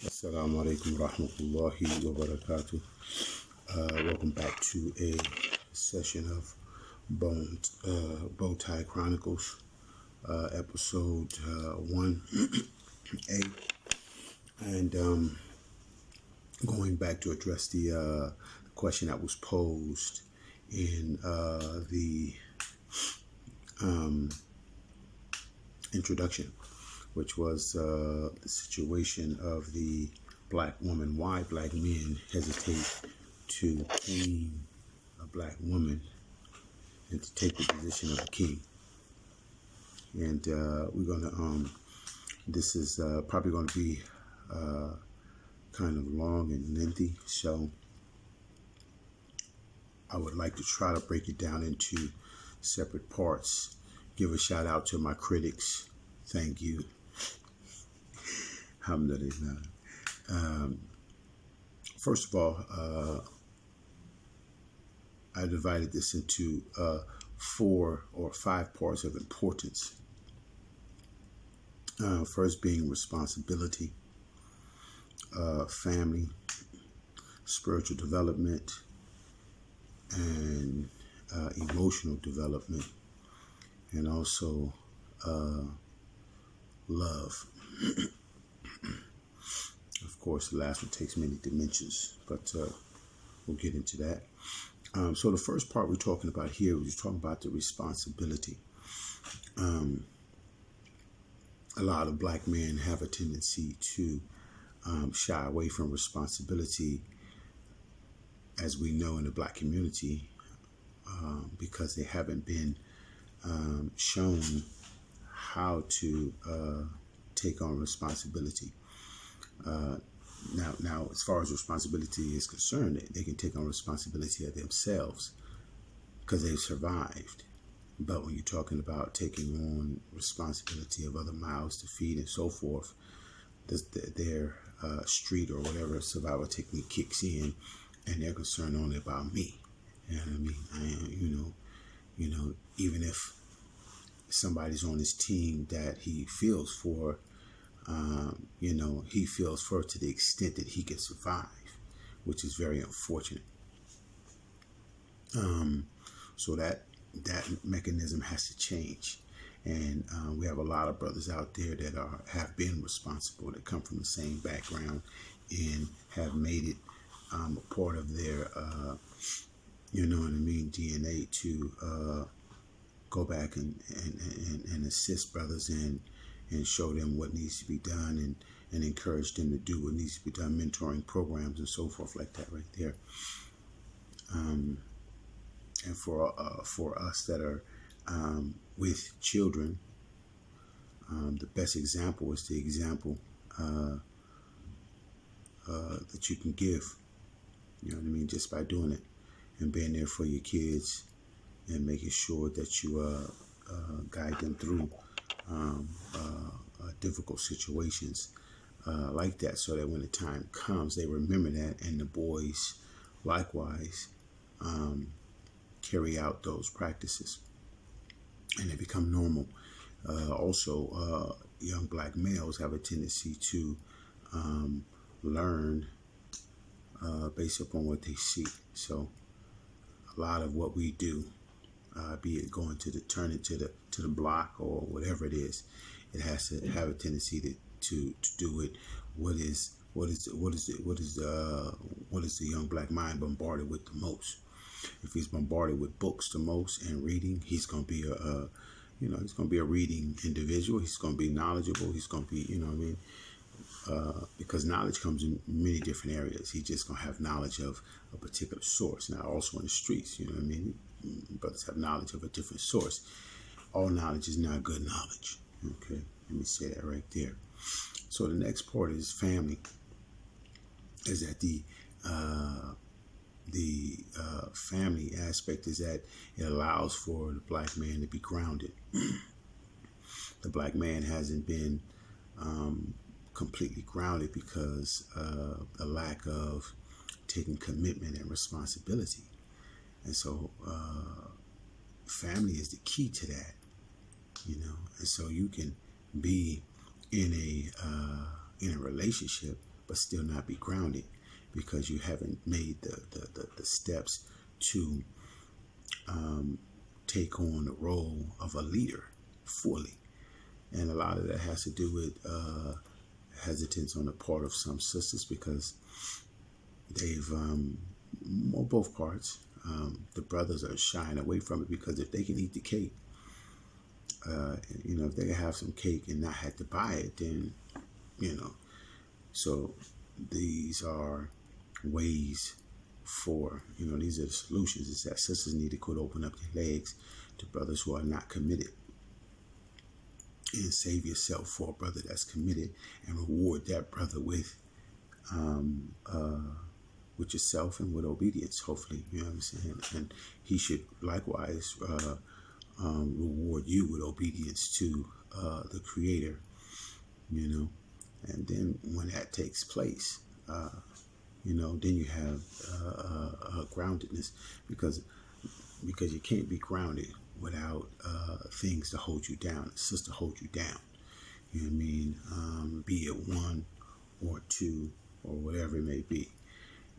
Assalamu alaikum rahmatullahi wa barakatuh. Welcome back to a session of Bowtie Chronicles, episode 1A. And going back to address the question that was posed in the introduction, which was the situation of the black woman. Why black men hesitate to queen a black woman and to take the position of a king. And we're going to, this is probably going to be kind of long and lengthy. So I would like to try to break it down into separate parts. Give a shout out to my critics. Thank you. Alhamdulillah. First of all, I divided this into 4 or 5 parts of importance. First being responsibility, family, spiritual development, and emotional development, and also love. Of course, the last one takes many dimensions, but we'll get into that. So the first part we're talking about here, we're talking about the responsibility. A lot of black men have a tendency to shy away from responsibility, as we know in the black community, because they haven't been shown how to take on responsibility. Now, as far as responsibility is concerned, they can take on responsibility of themselves because they've survived. But when you're talking about taking on responsibility of other mouths to feed and so forth, their street or whatever survival technique kicks in, and they're concerned only about me. You know what I mean? Even if somebody's on his team that he feels for, he feels for to the extent that he can survive, which is very unfortunate. So that mechanism has to change. And we have a lot of brothers out there that have been responsible, that come from the same background and have made it a part of their, DNA to go back and assist brothers and show them what needs to be done and encourage them to do what needs to be done, mentoring programs and so forth like that right there. And for us that are with children, the best example is the example that you can give. You know what I mean? Just by doing it and being there for your kids and making sure that you guide them through difficult situations like that, so that when the time comes, they remember that, and the boys likewise carry out those practices, and they become normal. Also, young black males have a tendency to learn based upon what they see. So a lot of what we do, be it going to turn it to the block or whatever it is, it has to have a tendency to do it. What is the young black mind bombarded with the most? If he's bombarded with books the most and reading, he's going to be he's going to be a reading individual. He's going to be knowledgeable. He's going to be, because knowledge comes in many different areas. He's just going to have knowledge of a particular source. Now, also in the streets, brothers have knowledge of a different source. All knowledge is not good knowledge. Okay, let me say that right there. So the next part is family. Is that the family aspect is that it allows for the black man to be grounded. The black man hasn't been completely grounded because of the lack of taking commitment and responsibility. And so family is the key to that, and so you can be in a relationship, but still not be grounded because you haven't made the steps to take on the role of a leader fully. And a lot of that has to do with hesitance on the part of some sisters because they've, well, both parts, the brothers are shying away from it because if they can eat the cake, if they can have some cake and not have to buy it, then, so these are ways for, these are the solutions, is that sisters need to quit open up their legs to brothers who are not committed, and save yourself for a brother that's committed and reward that brother with yourself and with obedience, hopefully, you know what I'm saying? And he should likewise reward you with obedience to the Creator, and then when that takes place, then you have groundedness because you can't be grounded without things to hold you down, sister hold you down. You know what I mean? Be it one or two or whatever it may be.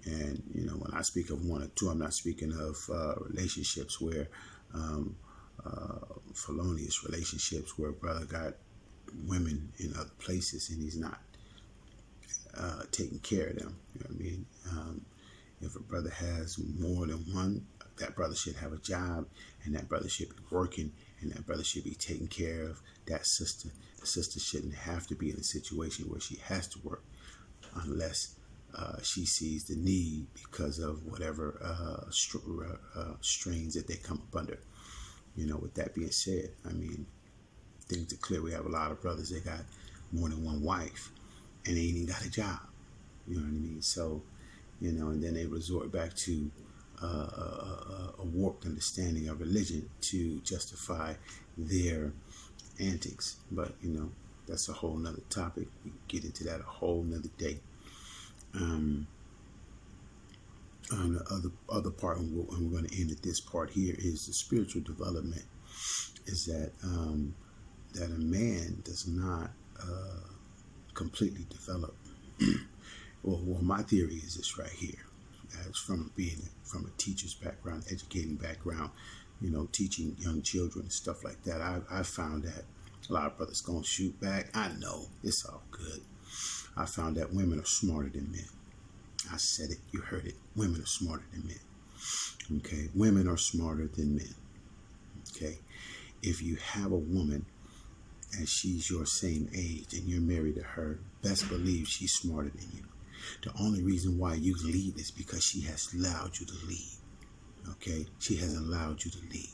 And, when I speak of one or two, I'm not speaking of relationships where felonious relationships where a brother got women in other places and he's not taking care of them. You know what I mean? If a brother has more than one, that brother should have a job, and that brother should be working, and that brother should be taking care of that sister. The sister shouldn't have to be in a situation where she has to work unless she sees the need because of whatever strains that they come up under. With that being said, I mean, things are clear. We have a lot of brothers that got more than one wife and they ain't even got a job. You know what I mean? So, and then they resort back to a warped understanding of religion to justify their antics. But, that's a whole nother topic. We can get into that a whole nother day. On the other part, and we're going to end at this part here, is the spiritual development. Is that that a man does not completely develop. Well, my theory is this right here. It's from a teacher's background, educating background, teaching young children and stuff like that. I found that a lot of brothers gonna shoot back. I know, it's all good. I found that women are smarter than men. I said it, you heard it. Women are smarter than men. Okay, women are smarter than men. Okay, if you have a woman and she's your same age and you're married to her, best believe she's smarter than you. The only reason why you lead is because she has allowed you to lead. Okay, she has allowed you to lead,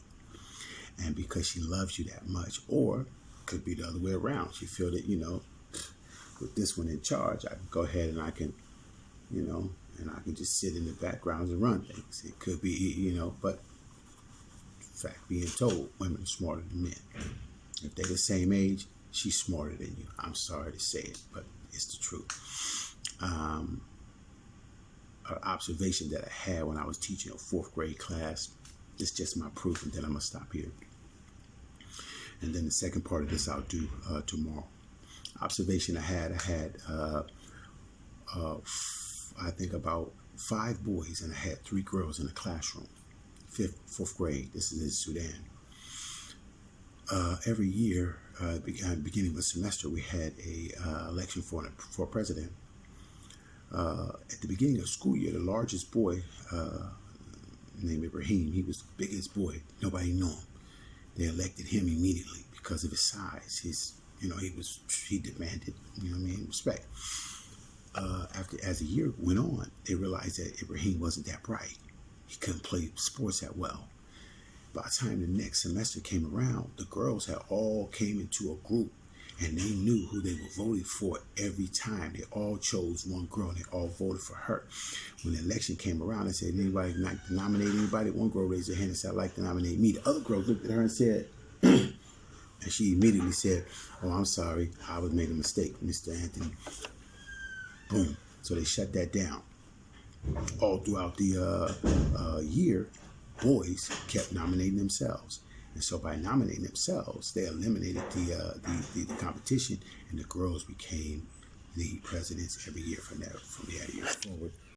and because she loves you that much, or could be the other way around. She feel that with this one in charge, I can go ahead and I can, and I can just sit in the background and run things. It could be, but fact being told, women are smarter than men. If they're the same age, she's smarter than you. I'm sorry to say it, but it's the truth. An observation that I had when I was teaching a 4th grade class. It's just my proof, and then I'm going to stop here. And then the second part of this I'll do tomorrow. Observation I had I think about 5 boys, and I had 3 girls in the classroom. 4th grade. This is in Sudan. Every year, beginning of the semester, we had a election for president. At the beginning of the school year, the largest boy, named Ibrahim, he was the biggest boy. Nobody knew him. They elected him immediately because of his size. He demanded, respect. As the year went on, they realized that Ibrahim wasn't that bright. He couldn't play sports that well. By the time the next semester came around, the girls had all came into a group, and they knew who they were voting for every time. They all chose one girl, and they all voted for her. When the election came around, they said, anybody like to nominate anybody? One girl raised her hand and said, I'd like to nominate me. The other girl looked at her and said, and she immediately said, oh, I'm sorry, I was made a mistake, Mr. Anthony. Boom. So they shut that down. All throughout the year, boys kept nominating themselves. And so by nominating themselves, they eliminated the competition, and the girls became the presidents every year from the